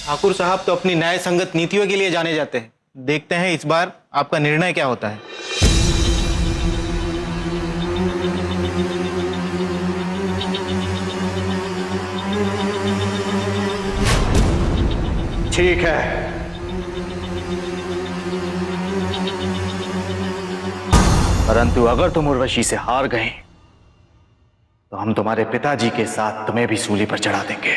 ठाकुर साहब तो अपनी न्याय संगत नीतियों के लिए जाने जाते हैं। देखते हैं इस बार आपका निर्णय क्या होता है। ठीक है, परंतु अगर तुम उर्वशी से हार गए तो हम तुम्हारे पिताजी के साथ तुम्हें भी सूली पर चढ़ा देंगे।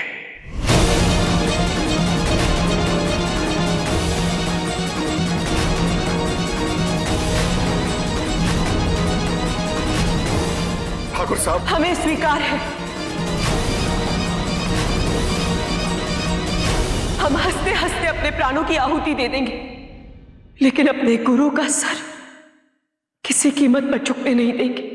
ठाकुर साहब, हमें स्वीकार है। हम हंसते हंसते अपने प्राणों की आहुति दे देंगे, लेकिन अपने गुरु का सर किसी कीमत पर झुकने नहीं देंगे।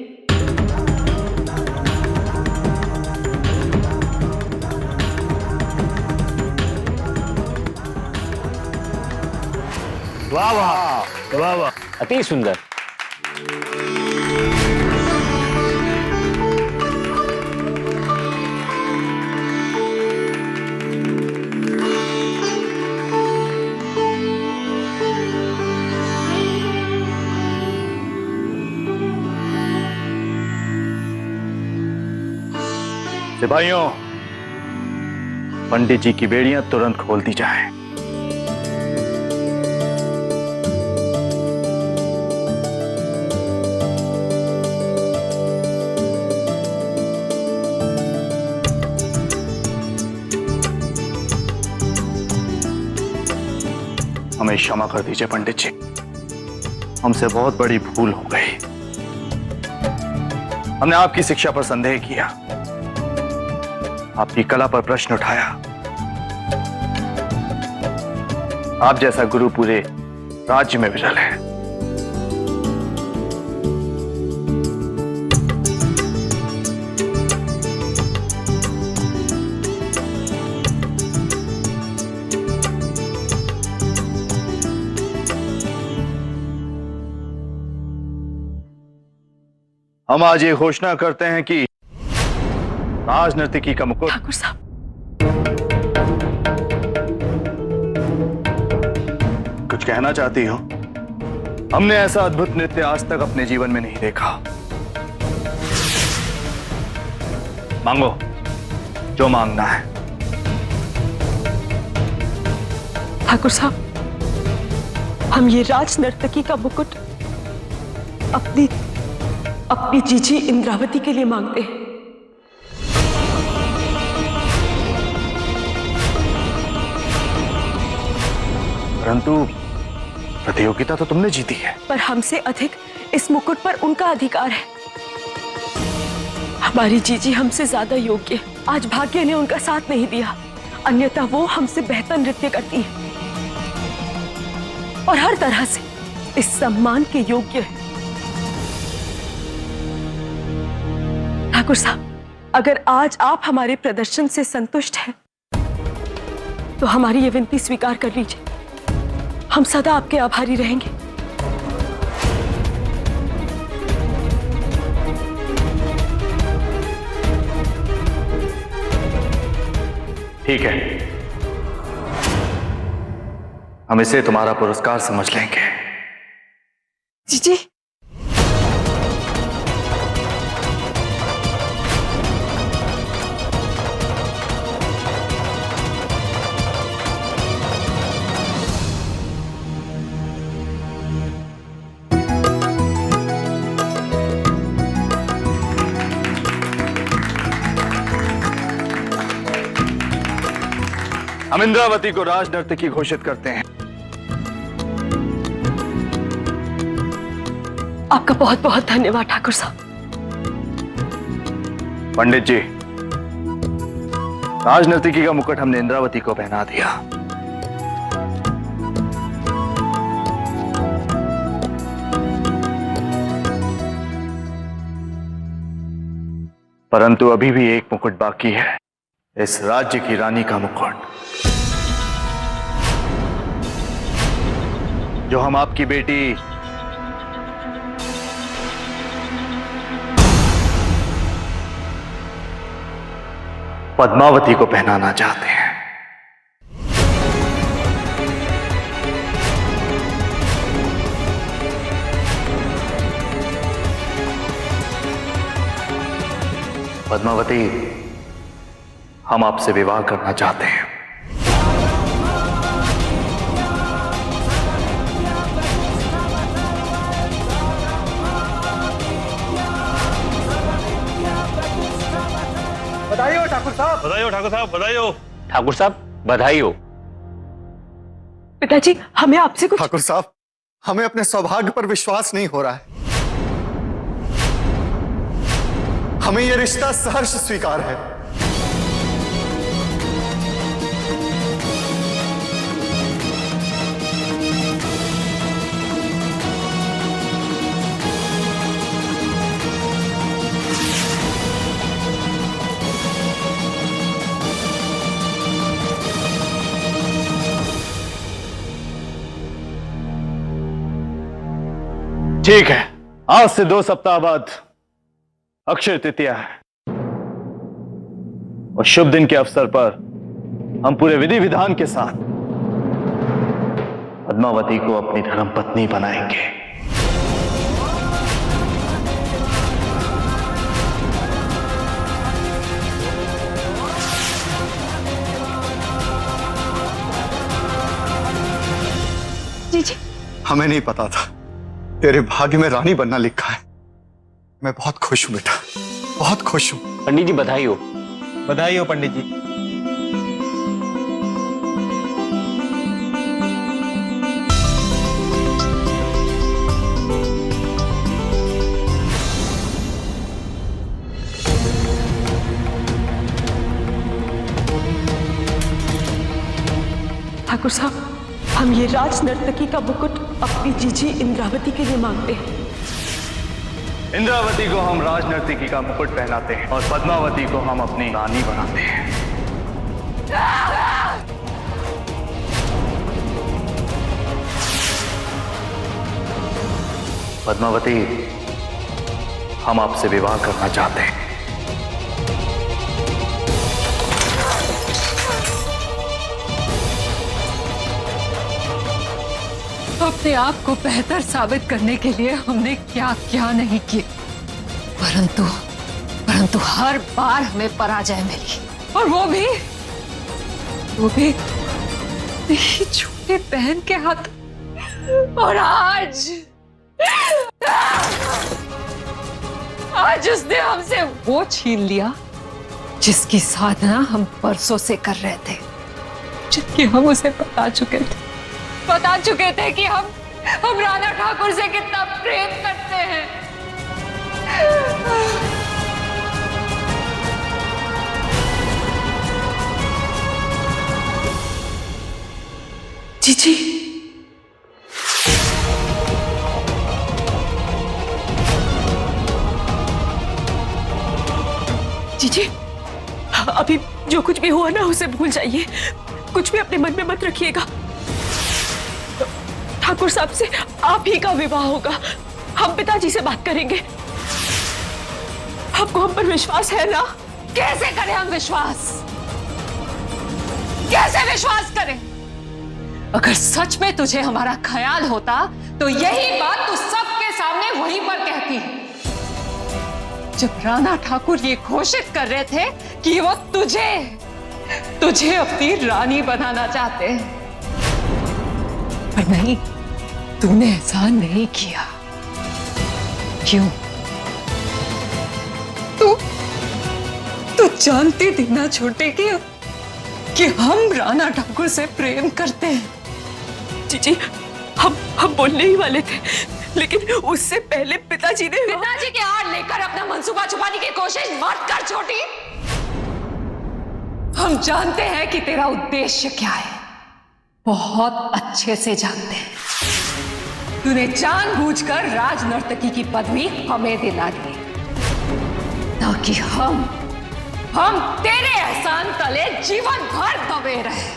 वाह वाह वाह वाह, अति सुंदर। सिपाहियों, पंडित जी की बेड़ियां तुरंत खोल दी जाए। हमें क्षमा कर दीजिए पंडित जी, हमसे बहुत बड़ी भूल हो गई। हमने आपकी शिक्षा पर संदेह किया, आपकी कला पर प्रश्न उठाया। आप जैसा गुरु पूरे राज्य में विरल है। हम आज ये घोषणा करते हैं कि राजनर्तकी का मुकुट ठाकुर साहब, कुछ कहना चाहती हो? हमने ऐसा अद्भुत नृत्य आज तक अपने जीवन में नहीं देखा। मांगो जो मांगना है। ठाकुर साहब, हम ये राज नर्तकी का मुकुट अपनी जीजी इंद्रावती के लिए मांगते हैं। परंतु प्रतियोगिता तो तुमने जीती है। पर हमसे अधिक इस मुकुट पर उनका अधिकार है। हमारी जीजी हमसे ज्यादा योग्य है। आज भाग्य ने उनका साथ नहीं दिया, अन्यथा वो हमसे बेहतर नृत्य करती है और हर तरह से इस सम्मान के योग्य है। ठाकुर साहब, अगर आज आप हमारे प्रदर्शन से संतुष्ट हैं, तो हमारी ये विनती स्वीकार कर लीजिए। हम सदा आपके आभारी रहेंगे। ठीक है, हम इसे तुम्हारा पुरस्कार समझ लेंगे। जीजी, हम इंद्रावती को राजनर्तकी घोषित करते हैं। आपका बहुत बहुत धन्यवाद ठाकुर साहब। पंडित जी, राजनर्तकी का मुकुट हमने इंद्रावती को पहना दिया। परंतु अभी भी एक मुकुट बाकी है, इस राज्य की रानी का मुकुट, जो हम आपकी बेटी पद्मावती को पहनाना चाहते हैं। पद्मावती, हम आपसे विवाह करना चाहते हैं। बधाई हो ठाकुर साहब। बधाई हो ठाकुर साहब, बधाई हो। ठाकुर साहब, बधाई हो। पिताजी, हमें आपसे कुछ। ठाकुर साहब, हमें अपने सौभाग्य पर विश्वास नहीं हो रहा है। हमें यह रिश्ता सहर्ष स्वीकार है। ठीक है, आज से 2 सप्ताह बाद अक्षय तृतीया है और शुभ दिन के अवसर पर हम पूरे विधि विधान के साथ पद्मावती को अपनी धर्मपत्नी बनाएंगे। जी जी। हमें नहीं पता था तेरे भाग्य में रानी बनना लिखा है। मैं बहुत खुश हूं बेटा, बहुत खुश हूं। पंडित जी, बधाई हो। बधाई हो पंडित जी। ठाकुर साहब, हम ये राज नर्तकी का मुकुट अपनी जीजी इंद्रावती के लिए मांगते हैं। इंद्रावती को हम राजनर्तकी का मुकुट पहनाते हैं और पद्मावती को हम अपनी रानी बनाते हैं। पद्मावती, हम आपसे विवाह करना चाहते हैं। अपने आप को बेहतर साबित करने के लिए हमने क्या क्या नहीं किए, परंतु हर बार हमें पराजय मिली, और वो भी मेरी छोटे बहन के हाथ। और आज उसने हमसे वो छीन लिया जिसकी साधना हम परसों से कर रहे थे, जबकि हम उसे बता चुके थे कि हम राणा ठाकुर से कितना प्रेम करते हैं। जीजी, जीजी, अभी जो कुछ भी हुआ ना उसे भूल जाइए। कुछ भी अपने मन में मत रखिएगा। ठाकुर साहब से आप ही का विवाह होगा। हम पिताजी से बात करेंगे। आपको हम पर विश्वास है ना? कैसे करें हम विश्वास? कैसे विश्वास करें? अगर सच में तुझे हमारा ख्याल होता तो यही बात तू सबके सामने वहीं पर कहती। जब राणा ठाकुर ये घोषित कर रहे थे कि वो तुझे अपनी रानी बनाना चाहते हैं, पर नहीं, तूने ऐसा नहीं किया। क्यों? तू जानती थी ना छोटे कि हम राणा ठाकुर से प्रेम करते हैं। जीजी, हम बोलने ही वाले थे, लेकिन उससे पहले पिताजी के आड़ लेकर अपना मंसूबा छुपाने की कोशिश मत कर छोटी। हम जानते हैं कि तेरा उद्देश्य क्या है, बहुत अच्छे से जानते हैं। तूने जानबूझकर राजनर्तकी की पदवी हमें दिला दी ताकि हम तेरे एहसान तले जीवन भर दबे रहे।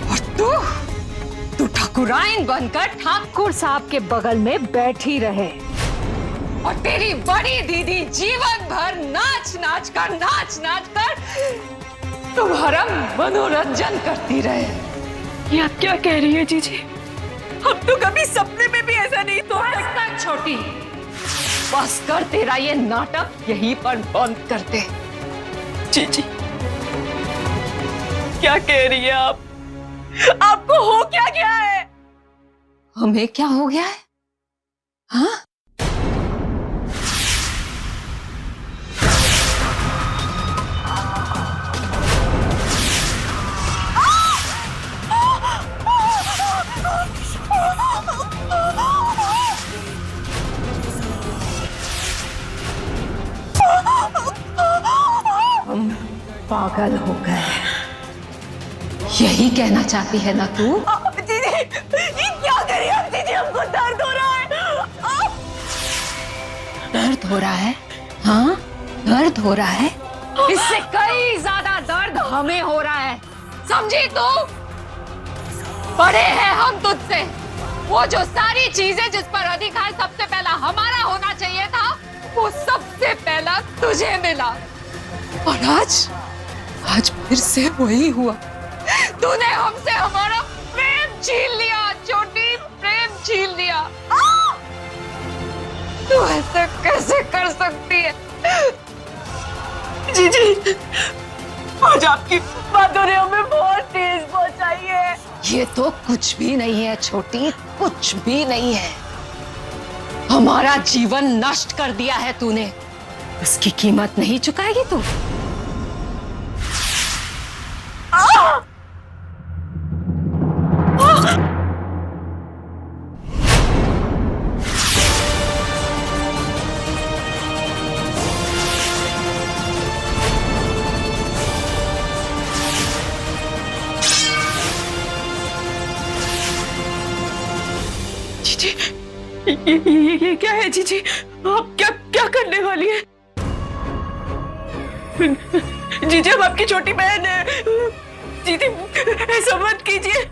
और तू ठाकुराइन बनकर ठाकुर साहब के बगल में बैठी रहे, और तेरी बड़ी दीदी जीवन भर नाच नाच कर तुम्हारा मनोरंजन करती रहे। ये आप क्या कह रही है जीजी? हम तो कभी सपने में भी ऐसा नहीं सोच सकता। छोटी, बस कर, तेरा ये नाटक यहीं पर बंद कर दे। जीजी, क्या कह रही है आप? आपको हो क्या गया है? हमें क्या हो गया है? हाँ? हम पागल हो गए, यही कहना चाहती है ना तू? दीदी, ये क्या कर रही है आप? दीदी, हमको दर्द हो रहा है। दर्द हो रहा है? हाँ, दर्द हो रहा है। इससे कई ज्यादा दर्द हमें हो रहा है, समझी तू? बड़े हैं हम तुझसे। वो जो सारी चीजें जिस पर अधिकार सबसे पहला हमारा होना चाहिए था, वो सबसे पहला तुझे मिला। और आज फिर से वही हुआ। तूने हमसे हमारा प्रेम छीन लिया, छोटी, प्रेम छीन लिया। तू ऐसा कैसे कर सकती है? जीजी, आज आपकी बातों ने हमें बहुत ठेस पहुंचाई है। ये तो कुछ भी नहीं है छोटी, कुछ भी नहीं है। हमारा जीवन नष्ट कर दिया है तूने, उसकी कीमत नहीं चुकाएगी तू? जीजी, ये क्या है जीजी? आप क्या करने वाली है? जीजी, हम आपकी छोटी बहन है। जीजी, ऐसा मत कीजिए।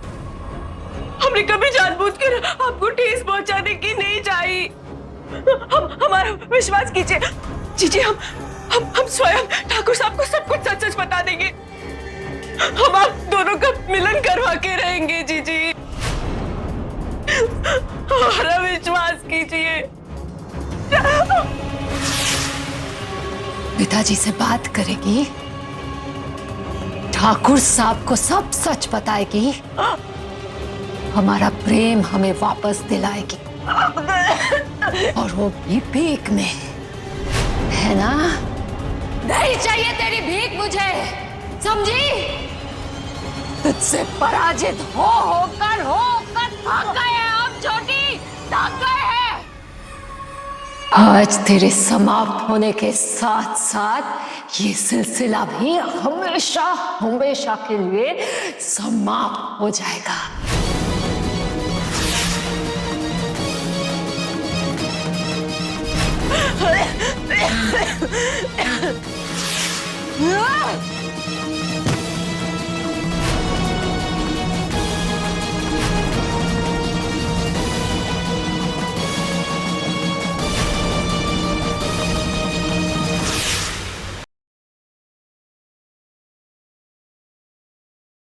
हमने कभी जानबूझकर आपको ठेस पहुंचाने की नहीं चाहिए। हमारा विश्वास कीजिए जीजी, हम स्वयं ठाकुर साहब को सब कुछ सच बता देंगे। हम आप दोनों का मिलन करवा के रहेंगे जीजी। हमारा विश्वास कीजिए। पिताजी से बात करेगी, ठाकुर साहब को सब सच बताएगी, हमारा प्रेम हमें वापस दिलाएगी, और वो भी भीख में, है ना? नहीं चाहिए तेरी भीख मुझे, समझी? तुझसे पराजित होकर थक गए हैं हम छोटी, थक गए हैं। आज तेरे समाप्त होने के साथ साथ ये सिलसिला भी हमेशा हमेशा के लिए समाप्त हो जाएगा।